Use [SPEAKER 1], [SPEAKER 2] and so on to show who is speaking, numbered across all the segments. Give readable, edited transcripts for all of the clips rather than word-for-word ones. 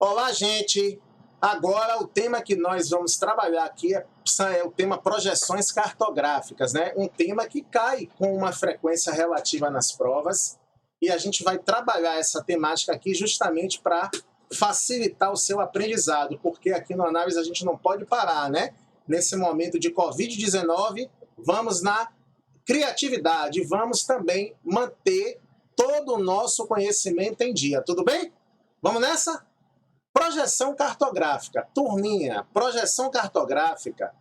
[SPEAKER 1] Olá, gente! Agora, o tema que nós vamos trabalhar aqui é o tema projeções cartográficas, né? Um tema que cai com uma frequência relativa nas provas e a gente vai trabalhar essa temática aqui justamente para facilitar o seu aprendizado, porque aqui no Análise a gente não pode parar, né? Nesse momento de Covid-19, vamos na criatividade, vamos também manter todo o nosso conhecimento em dia, tudo bem? Vamos nessa? Projeção cartográfica. Turminha, projeção cartográfica,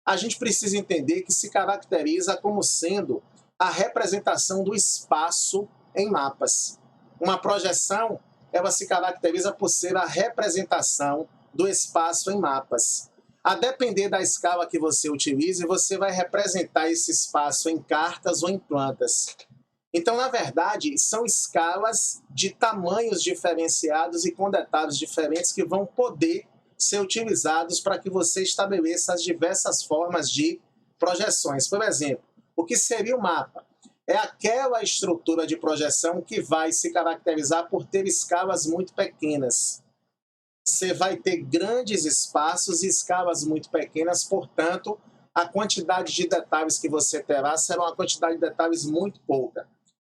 [SPEAKER 1] a gente precisa entender que se caracteriza como sendo a representação do espaço em mapas. Uma projeção, ela se caracteriza por ser a representação do espaço em mapas. A depender da escala que você utilize, você vai representar esse espaço em cartas ou em plantas. Então, na verdade, são escalas de tamanhos diferenciados e com detalhes diferentes que vão poder ser utilizados para que você estabeleça as diversas formas de projeções. Por exemplo, o que seria o mapa? É aquela estrutura de projeção que vai se caracterizar por ter escalas muito pequenas. Você vai ter grandes espaços e escalas muito pequenas, portanto, a quantidade de detalhes que você terá será uma quantidade de detalhes muito pouca.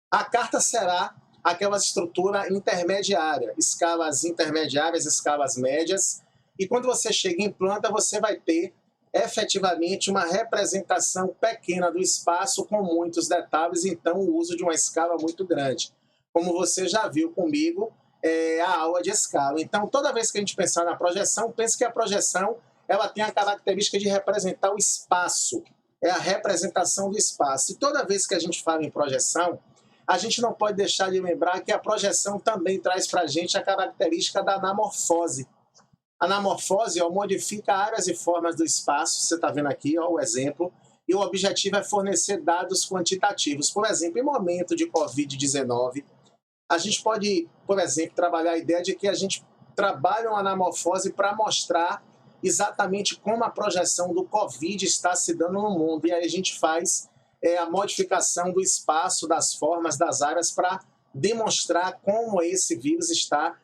[SPEAKER 1] A carta será aquela estrutura intermediária, escalas intermediárias, escalas médias, e quando você chega em planta, você vai ter efetivamente uma representação pequena do espaço com muitos detalhes, então o uso de uma escala muito grande. Como você já viu comigo, a aula de escala. Então, toda vez que a gente pensar na projeção, pense que a projeção ela tem a característica de representar o espaço, é a representação do espaço. E toda vez que a gente fala em projeção, a gente não pode deixar de lembrar que a projeção também traz para a gente a característica da anamorfose. A anamorfose modifica áreas e formas do espaço, você está vendo aqui o exemplo, e o objetivo é fornecer dados quantitativos. Por exemplo, em momento de Covid-19, a gente pode, por exemplo, trabalhar a ideia de que a gente trabalha uma anamorfose para mostrar exatamente como a projeção do Covid está se dando no mundo, e aí a gente faz a modificação do espaço, das formas, das áreas, para demonstrar como esse vírus está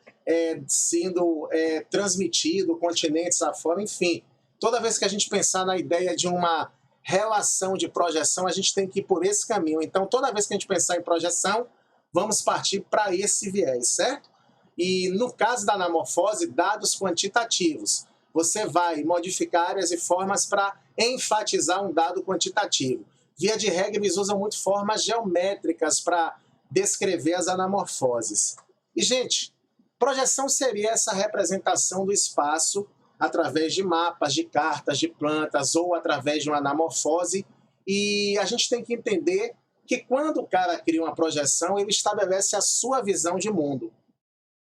[SPEAKER 1] sendo transmitido, continentes afora, enfim. Toda vez que a gente pensar na ideia de uma relação de projeção, a gente tem que ir por esse caminho. Então, toda vez que a gente pensar em projeção, vamos partir para esse viés, certo? E no caso da anamorfose, dados quantitativos. Você vai modificar áreas e formas para enfatizar um dado quantitativo. Via de regra, eles usam muito formas geométricas para descrever as anamorfoses. E, gente, projeção seria essa representação do espaço através de mapas, de cartas, de plantas ou através de uma anamorfose. E a gente tem que entender que quando o cara cria uma projeção, ele estabelece a sua visão de mundo.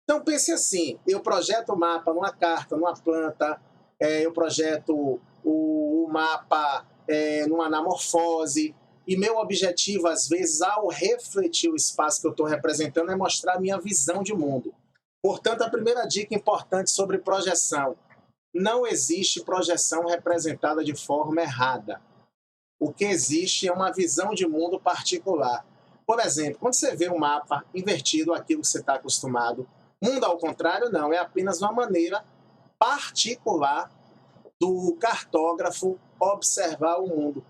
[SPEAKER 1] Então pense assim, eu projeto o mapa numa carta, numa planta, eu projeto o mapa numa anamorfose, e meu objetivo, às vezes, ao refletir o espaço que eu estou representando, é mostrar a minha visão de mundo. Portanto, a primeira dica importante sobre projeção: não existe projeção representada de forma errada. O que existe é uma visão de mundo particular. Por exemplo, quando você vê um mapa invertido àquilo que você está acostumado, mundo ao contrário não, é apenas uma maneira particular do cartógrafo observar o mundo.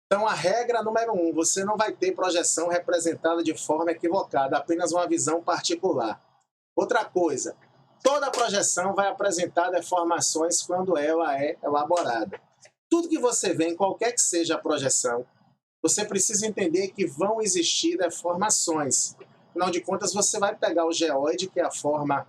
[SPEAKER 1] Então, a regra número 1, você não vai ter projeção representada de forma equivocada, apenas uma visão particular. Outra coisa, toda projeção vai apresentar deformações quando ela é elaborada. Tudo que você vê, em qualquer que seja a projeção, você precisa entender que vão existir deformações. Afinal de contas, você vai pegar o geóide, que é a forma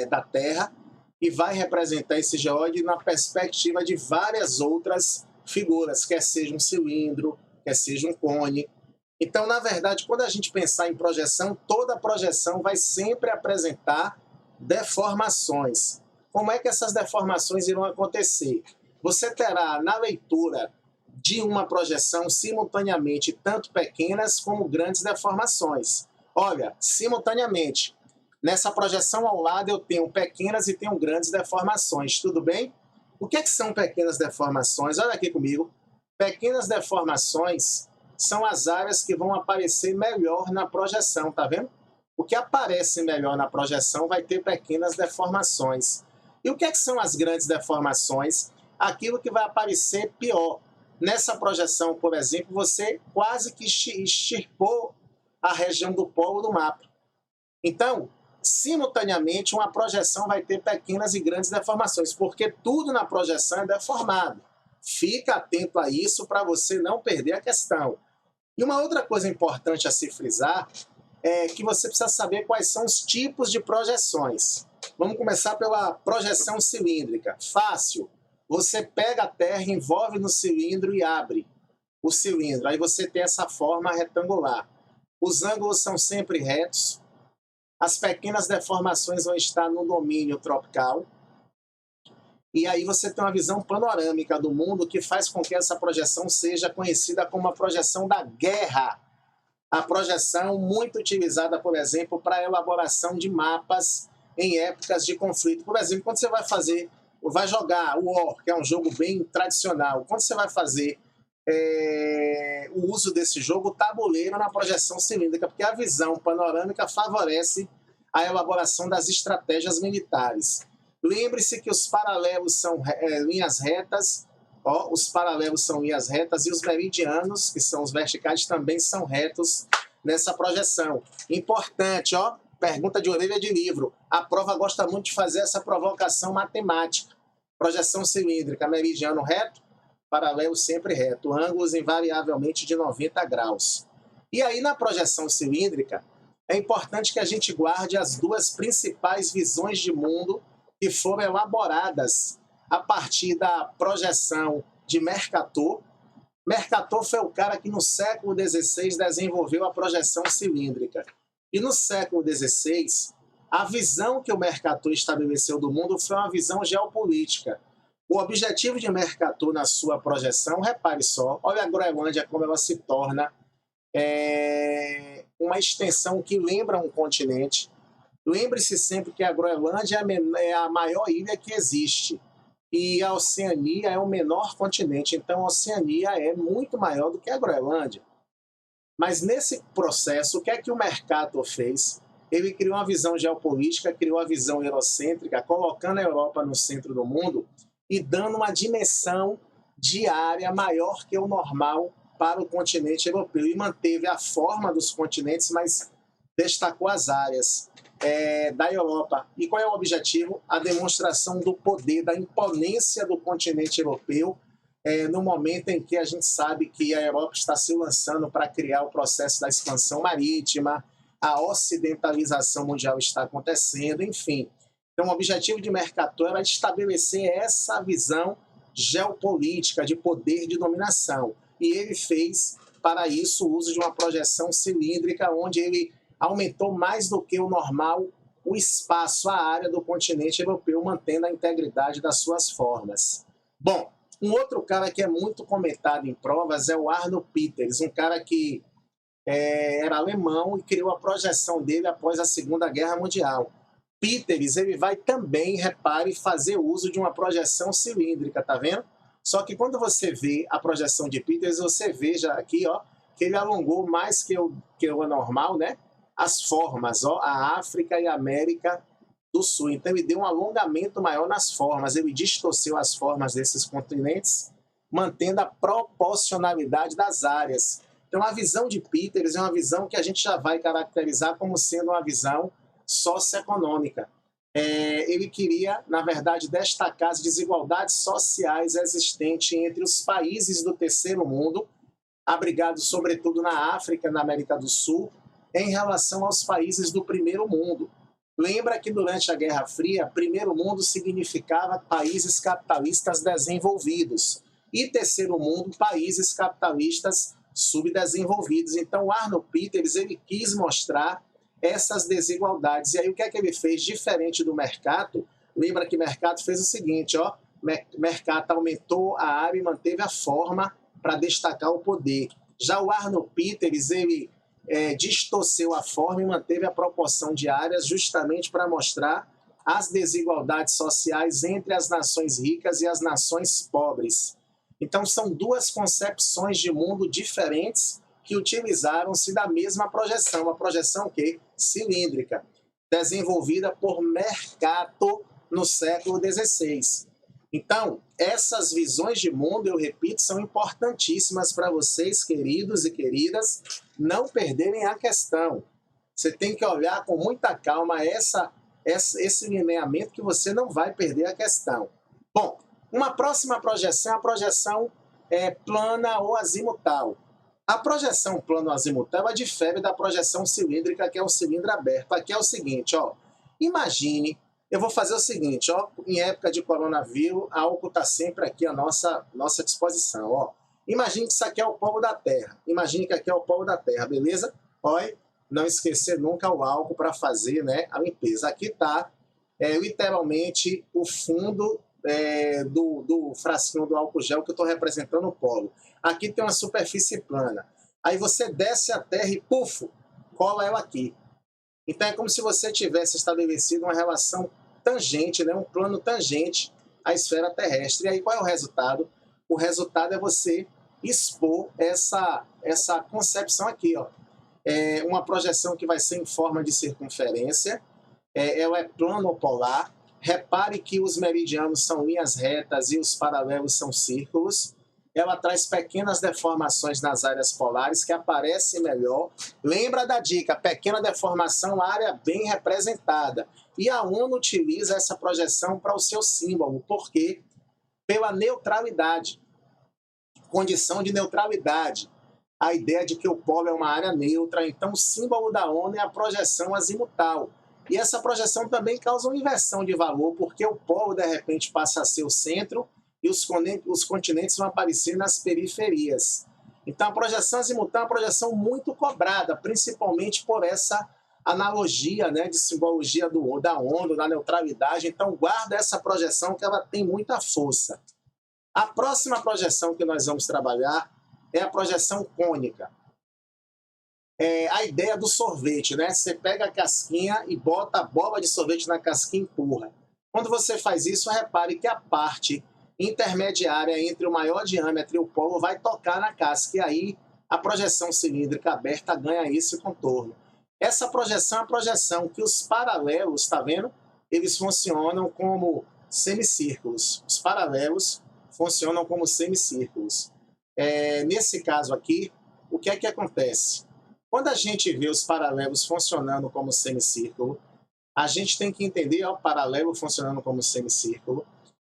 [SPEAKER 1] da Terra, e vai representar esse geóide na perspectiva de várias outras figuras, quer seja um cilindro, quer seja um cone. Então, na verdade, quando a gente pensar em projeção, toda projeção vai sempre apresentar deformações. Como é que essas deformações irão acontecer? Você terá na leitura de uma projeção simultaneamente tanto pequenas como grandes deformações. Olha, simultaneamente, nessa projeção ao lado eu tenho pequenas e tenho grandes deformações, tudo bem? O que são pequenas deformações? Olha aqui comigo. Pequenas deformações são as áreas que vão aparecer melhor na projeção, tá vendo? O que aparece melhor na projeção vai ter pequenas deformações. E o que são as grandes deformações? Aquilo que vai aparecer pior. Nessa projeção, por exemplo, você quase que extirpou a região do polo do mapa. Então, simultaneamente, uma projeção vai ter pequenas e grandes deformações, porque tudo na projeção é deformado. Fica atento a isso para você não perder a questão. E uma outra coisa importante a se frisar é que você precisa saber quais são os tipos de projeções. Vamos começar pela projeção cilíndrica. Fácil. Você pega a Terra, envolve no cilindro e abre o cilindro. Aí você tem essa forma retangular. Os ângulos são sempre retos. As pequenas deformações vão estar no domínio tropical. E aí você tem uma visão panorâmica do mundo que faz com que essa projeção seja conhecida como a projeção da guerra. A projeção muito utilizada, por exemplo, para a elaboração de mapas em épocas de conflito. Por exemplo, quando você vai jogar o War, que é um jogo bem tradicional, quando você vai fazer o uso desse jogo, tabuleiro na projeção cilíndrica, porque a visão panorâmica favorece a elaboração das estratégias militares. Lembre-se que os paralelos são linhas retas, os paralelos são linhas retas e os meridianos, que são os verticais, também são retos nessa projeção. Importante, pergunta de orelha de livro. A prova gosta muito de fazer essa provocação matemática. Projeção cilíndrica, meridiano reto, paralelo sempre reto, ângulos invariavelmente de 90 graus. E aí, na projeção cilíndrica, é importante que a gente guarde as duas principais visões de mundo que foram elaboradas a partir da projeção de Mercator. Mercator foi o cara que no século XVI desenvolveu a projeção cilíndrica. E no século XVI, a visão que o Mercator estabeleceu do mundo foi uma visão geopolítica. O objetivo de Mercator na sua projeção, repare só, olha a Groenlândia como ela se torna uma extensão que lembra um continente. Lembre-se sempre que a Groenlândia é a maior ilha que existe e a Oceania é o menor continente, então a Oceania é muito maior do que a Groenlândia. Mas nesse processo, o que é que o Mercator fez? Ele criou uma visão geopolítica, criou a visão eurocêntrica, colocando a Europa no centro do mundo e dando uma dimensão de área maior que o normal para o continente europeu. E manteve a forma dos continentes, mas destacou as áreas da Europa. E qual é o objetivo? A demonstração do poder, da imponência do continente europeu, no momento em que a gente sabe que a Europa está se lançando para criar o processo da expansão marítima, a ocidentalização mundial está acontecendo, enfim. Então, o objetivo de Mercator era estabelecer essa visão geopolítica de poder de dominação. E ele fez, para isso, o uso de uma projeção cilíndrica, onde ele aumentou mais do que o normal o espaço, a área do continente europeu, mantendo a integridade das suas formas. Bom, um outro cara que é muito comentado em provas é o Arno Peters, um cara que era alemão e criou a projeção dele após a Segunda Guerra Mundial. Peters, ele vai também, repare, fazer uso de uma projeção cilíndrica, tá vendo? Só que quando você vê a projeção de Peters, você veja aqui, que ele alongou mais que o normal, né? As formas, a África e a América do Sul. Então, ele deu um alongamento maior nas formas, ele distorceu as formas desses continentes, mantendo a proporcionalidade das áreas. Então, a visão de Peters é uma visão que a gente já vai caracterizar como sendo uma visão socioeconômica. Ele queria, na verdade, destacar as desigualdades sociais existentes entre os países do terceiro mundo, abrigados sobretudo na África e na América do Sul, em relação aos países do primeiro mundo. Lembra que durante a Guerra Fria, primeiro mundo significava países capitalistas desenvolvidos e terceiro mundo, países capitalistas subdesenvolvidos. Então, o Arno Peters, ele quis mostrar essas desigualdades. E aí, o que é que ele fez? Diferente do Mercator, lembra que Mercator fez o seguinte, Mercator aumentou a área e manteve a forma para destacar o poder. Já o Arno Peters, ele distorceu a forma e manteve a proporção de áreas justamente para mostrar as desigualdades sociais entre as nações ricas e as nações pobres. Então, são duas concepções de mundo diferentes que utilizaram-se da mesma projeção, uma projeção que cilíndrica, desenvolvida por Mercator no século XVI. Então, essas visões de mundo, eu repito, são importantíssimas para vocês, queridos e queridas, não perderem a questão. Você tem que olhar com muita calma esse lineamento que você não vai perder a questão. Bom, uma próxima projeção é a projeção plana ou azimutal. A projeção plano azimutal ela difere da projeção cilíndrica, que é um cilindro aberto. Aqui é o seguinte, ó, imagine, eu vou fazer o seguinte, ó, em época de coronavírus, a álcool está sempre aqui à nossa disposição. Ó. Imagine que isso aqui é o polo da Terra. Imagine que aqui é o polo da Terra, beleza? Olha, não esquecer nunca o álcool para fazer, né, a limpeza. Aqui está literalmente o fundo do frasquinho do álcool gel que eu estou representando o polo. Aqui tem uma superfície plana. Aí você desce a terra e, puf, cola ela aqui. Então é como se você tivesse estabelecido uma relação tangente, né, um plano tangente à esfera terrestre. E aí qual é o resultado? O resultado é você expor essa concepção aqui, ó. Uma projeção que vai ser em forma de circunferência, ela é plano-polar. Repare que os meridianos são linhas retas e os paralelos são círculos. Ela traz pequenas deformações nas áreas polares que aparecem melhor. Lembra da dica, pequena deformação, área bem representada. E a ONU utiliza essa projeção para o seu símbolo. Por quê? Pela neutralidade. Condição de neutralidade. A ideia de que o polo é uma área neutra. Então, o símbolo da ONU é a projeção azimutal. E essa projeção também causa uma inversão de valor, porque o polo, de repente, passa a ser o centro e os continentes vão aparecer nas periferias. Então, a projeção azimutal é uma projeção muito cobrada, principalmente por essa analogia, né, de simbologia da ONU, da neutralidade. Então, guarda essa projeção que ela tem muita força. A próxima projeção que nós vamos trabalhar é a projeção cônica. A ideia do sorvete, né? Você pega a casquinha e bota a bola de sorvete na casquinha e empurra. Quando você faz isso, repare que a parte intermediária entre o maior diâmetro e o polo vai tocar na casca, e aí a projeção cilíndrica aberta ganha esse contorno. Essa projeção é a projeção que os paralelos, está vendo? Eles funcionam como semicírculos. Os paralelos funcionam como semicírculos. Nesse caso aqui, o que é que acontece? Quando a gente vê os paralelos funcionando como semicírculo, a gente tem que entender o paralelo funcionando como semicírculo.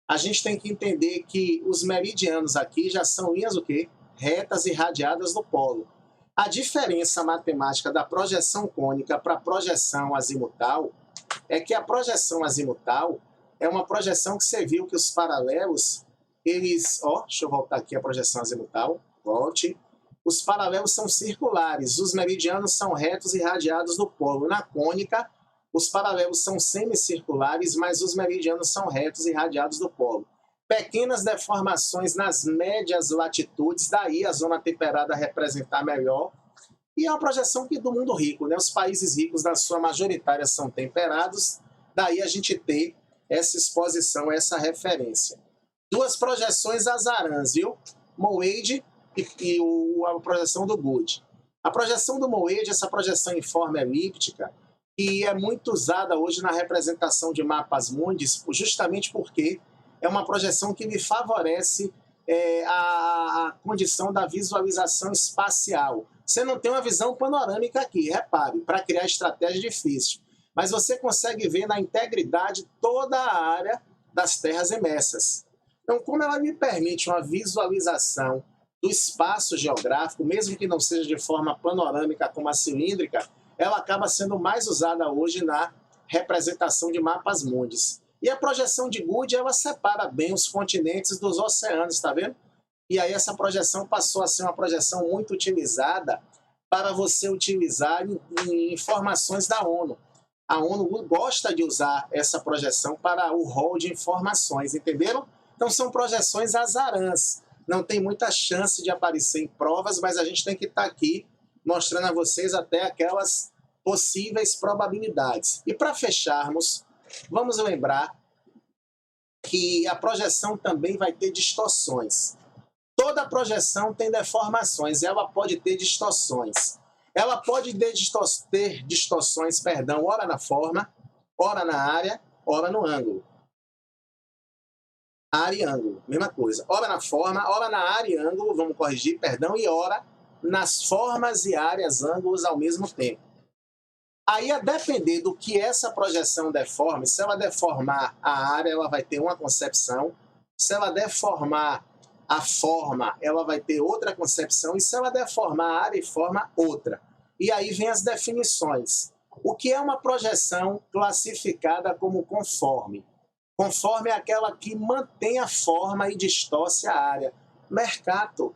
[SPEAKER 1] A gente tem que entender que os meridianos aqui já são linhas o quê? Retas e radiadas do polo. A diferença matemática da projeção cônica para a projeção azimutal é que a projeção azimutal é uma projeção que você viu que os paralelos, eles... deixa eu voltar aqui a projeção azimutal. Volte. Os paralelos são circulares, os meridianos são retos e radiados do polo. Na cônica, os paralelos são semicirculares, mas os meridianos são retos e radiados do polo. Pequenas deformações nas médias latitudes, daí a zona temperada representar melhor. E é uma projeção do mundo rico, né? Os países ricos, na sua majoritária, são temperados, daí a gente ter essa exposição, essa referência. Duas projeções azarãs, viu? Moeid e a projeção do Good. A projeção do Moeid, essa projeção em forma elíptica, que é muito usada hoje na representação de mapas mundis, justamente porque é uma projeção que lhe favorece a condição da visualização espacial. Você não tem uma visão panorâmica aqui, repare, para criar estratégia difícil. Mas você consegue ver na integridade toda a área das terras imersas. Então, como ela me permite uma visualização do espaço geográfico, mesmo que não seja de forma panorâmica como a cilíndrica, ela acaba sendo mais usada hoje na representação de mapas mundis. E a projeção de Good, ela separa bem os continentes dos oceanos, tá vendo? E aí essa projeção passou a ser uma projeção muito utilizada para você utilizar em informações da ONU. A ONU gosta de usar essa projeção para o rol de informações, entenderam? Então são projeções azarãs. Não tem muita chance de aparecer em provas, mas a gente tem que estar aqui mostrando a vocês até aquelas possíveis probabilidades. E para fecharmos, vamos lembrar que a projeção também vai ter distorções. Toda projeção tem deformações, ela pode ter distorções. Ela pode ter distorções, ora na forma, ora na área, ora no ângulo. Área e ângulo, mesma coisa. Ora na forma, ora na área e ângulo, vamos corrigir, e ora nas formas e áreas, ângulos ao mesmo tempo. Aí, a depender do que essa projeção deforme, se ela deformar a área, ela vai ter uma concepção. Se ela deformar a forma, ela vai ter outra concepção. E se ela deformar a área e forma, outra. E aí vem as definições. O que é uma projeção classificada como conforme? Conforme é aquela que mantém a forma e distorce a área. Mercato.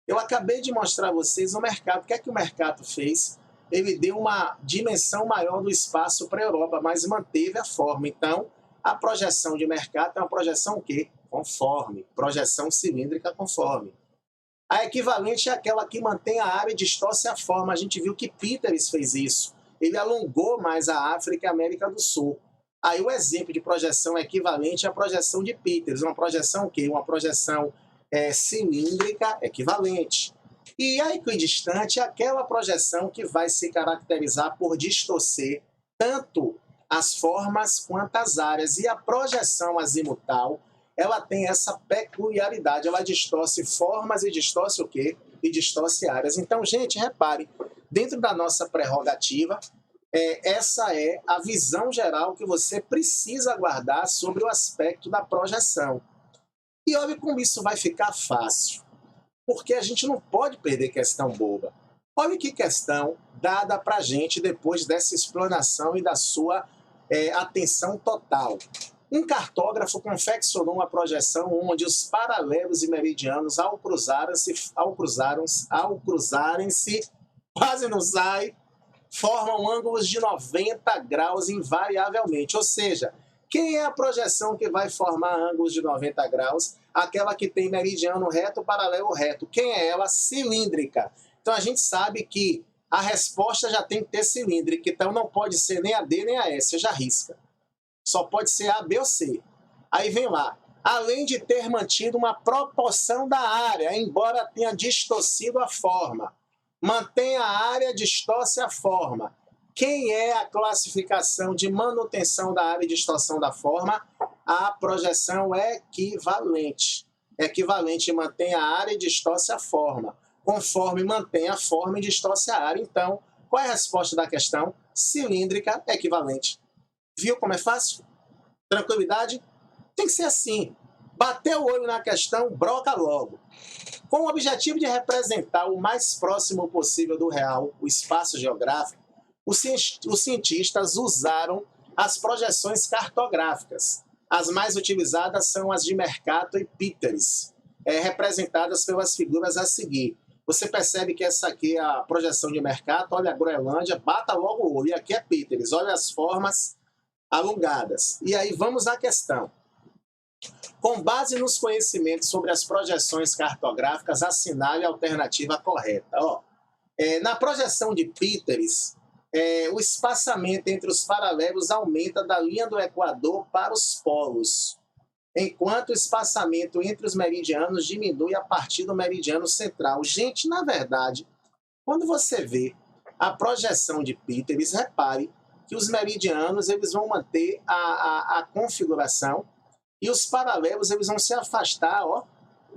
[SPEAKER 1] Eu acabei de mostrar a vocês o Mercato. O que é que o Mercato fez? Ele deu uma dimensão maior do espaço para a Europa, mas manteve a forma. Então, a projeção de Mercato é uma projeção o quê? Conforme. Projeção cilíndrica conforme. A equivalente é aquela que mantém a área e distorce a forma. A gente viu que Peters fez isso. Ele alongou mais a África e a América do Sul. Aí o exemplo de projeção equivalente é a projeção de Peters. Uma projeção o quê? Uma projeção cilíndrica equivalente. E a equidistante é aquela projeção que vai se caracterizar por distorcer tanto as formas quanto as áreas. E a projeção azimutal, ela tem essa peculiaridade, ela distorce formas e distorce o quê? E distorce áreas. Então, gente, repare, dentro da nossa prerrogativa, essa é a visão geral que você precisa guardar sobre o aspecto da projeção. E olha como isso vai ficar fácil, porque a gente não pode perder questão boba. Olha que questão dada para a gente depois dessa explanação e da sua atenção total. Um cartógrafo confeccionou uma projeção onde os paralelos e meridianos, ao cruzarem-se, quase não sai, formam ângulos de 90 graus invariavelmente. Ou seja, quem é a projeção que vai formar ângulos de 90 graus? Aquela que tem meridiano reto, paralelo reto. Quem é ela? Cilíndrica. Então a gente sabe que a resposta já tem que ter cilíndrica, então não pode ser nem a D nem a S, você já risca. Só pode ser A, B ou C. Aí vem lá. Além de ter mantido uma proporção da área, embora tenha distorcido a forma. Mantém a área, distorce a forma. Quem é a classificação de manutenção da área e distorção da forma? A projeção equivalente. Equivalente mantém a área e distorce a forma. Conforme mantém a forma e distorce a área. Então, qual é a resposta da questão? Cilíndrica equivalente. Viu como é fácil? Tranquilidade? Tem que ser assim. Bateu o olho na questão, broca logo. Com o objetivo de representar o mais próximo possível do real o espaço geográfico, os cientistas usaram as projeções cartográficas. As mais utilizadas são as de Mercato e Peters, representadas pelas figuras a seguir. Você percebe que essa aqui é a projeção de Mercato, olha a Groenlândia, bata logo o olho. E aqui é Peters, olha as formas alongadas. E aí vamos à questão. Com base nos conhecimentos sobre as projeções cartográficas, assinale a alternativa correta. Na projeção de Peters, o espaçamento entre os paralelos aumenta da linha do Equador para os polos, enquanto o espaçamento entre os meridianos diminui a partir do meridiano central. Gente, na verdade, quando você vê a projeção de Peters, repare que os meridianos eles vão manter a configuração e os paralelos eles vão se afastar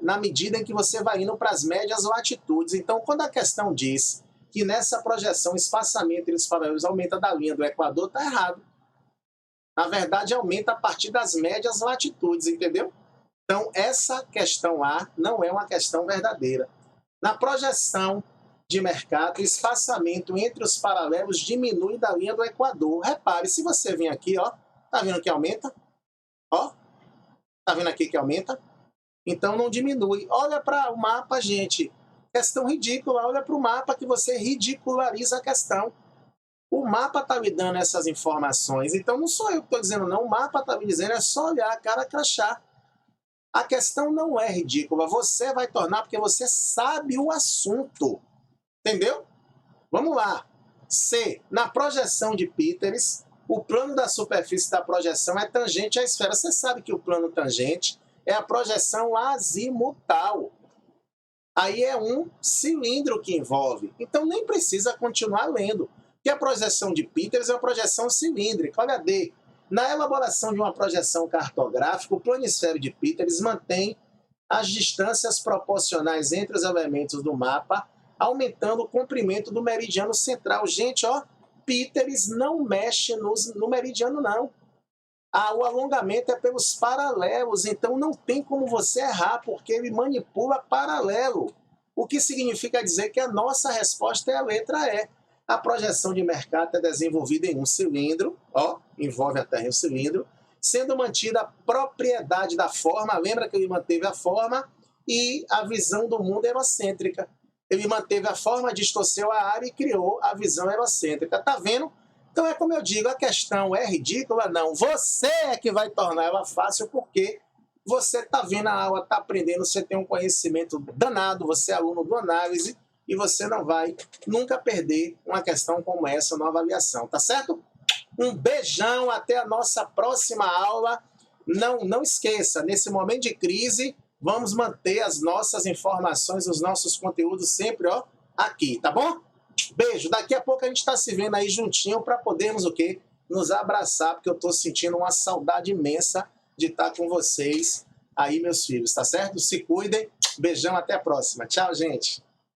[SPEAKER 1] na medida em que você vai indo para as médias latitudes. Então, quando a questão diz que nessa projeção o espaçamento entre os paralelos aumenta da linha do Equador, está errado. Na verdade, aumenta a partir das médias latitudes, entendeu? Então, essa questão A não é uma questão verdadeira. Na projeção de Mercato, o espaçamento entre os paralelos diminui da linha do Equador. Repare, se você vir aqui, tá vendo que aumenta? Tá vendo aqui que aumenta? Então, não diminui. Olha para o mapa, gente. Questão ridícula. Olha para o mapa que você ridiculariza a questão. O mapa está me dando essas informações. Então, não sou eu que estou dizendo, não. O mapa está me dizendo, é só olhar a cara crachá. A questão não é ridícula. Você vai tornar porque você sabe o assunto. Entendeu? Vamos lá. C. Na projeção de Peters, o plano da superfície da projeção é tangente à esfera. Você sabe que o plano tangente é a projeção azimutal. Aí é um cilindro que envolve. Então nem precisa continuar lendo. Porque a projeção de Peters é uma projeção cilíndrica. Olha D. Na elaboração de uma projeção cartográfica, o planisfério de Peters mantém as distâncias proporcionais entre os elementos do mapa, aumentando o comprimento do meridiano central. Gente, ó, Peters não mexe no meridiano, não. O alongamento é pelos paralelos, então não tem como você errar, porque ele manipula paralelo. O que significa dizer que a nossa resposta é a letra E. A projeção de Mercator é desenvolvida em um cilindro, ó, envolve a Terra em um cilindro, sendo mantida a propriedade da forma, lembra que ele manteve a forma e a visão do mundo eurocêntrica. Ele manteve a forma, distorceu a área e criou a visão eurocêntrica. Tá vendo? Então é como eu digo, a questão é ridícula? Não. Você é que vai tornar ela fácil porque você está vendo a aula, está aprendendo, você tem um conhecimento danado, você é aluno do análise e você não vai nunca perder uma questão como essa na avaliação, tá certo? Um beijão, até a nossa próxima aula. Não esqueça, nesse momento de crise, vamos manter as nossas informações, os nossos conteúdos sempre ó, aqui, tá bom? Beijo, daqui a pouco a gente está se vendo aí juntinho para podermos o quê? Nos abraçar, porque eu estou sentindo uma saudade imensa de estar com vocês aí, meus filhos, tá certo? Se cuidem, beijão, até a próxima. Tchau, gente.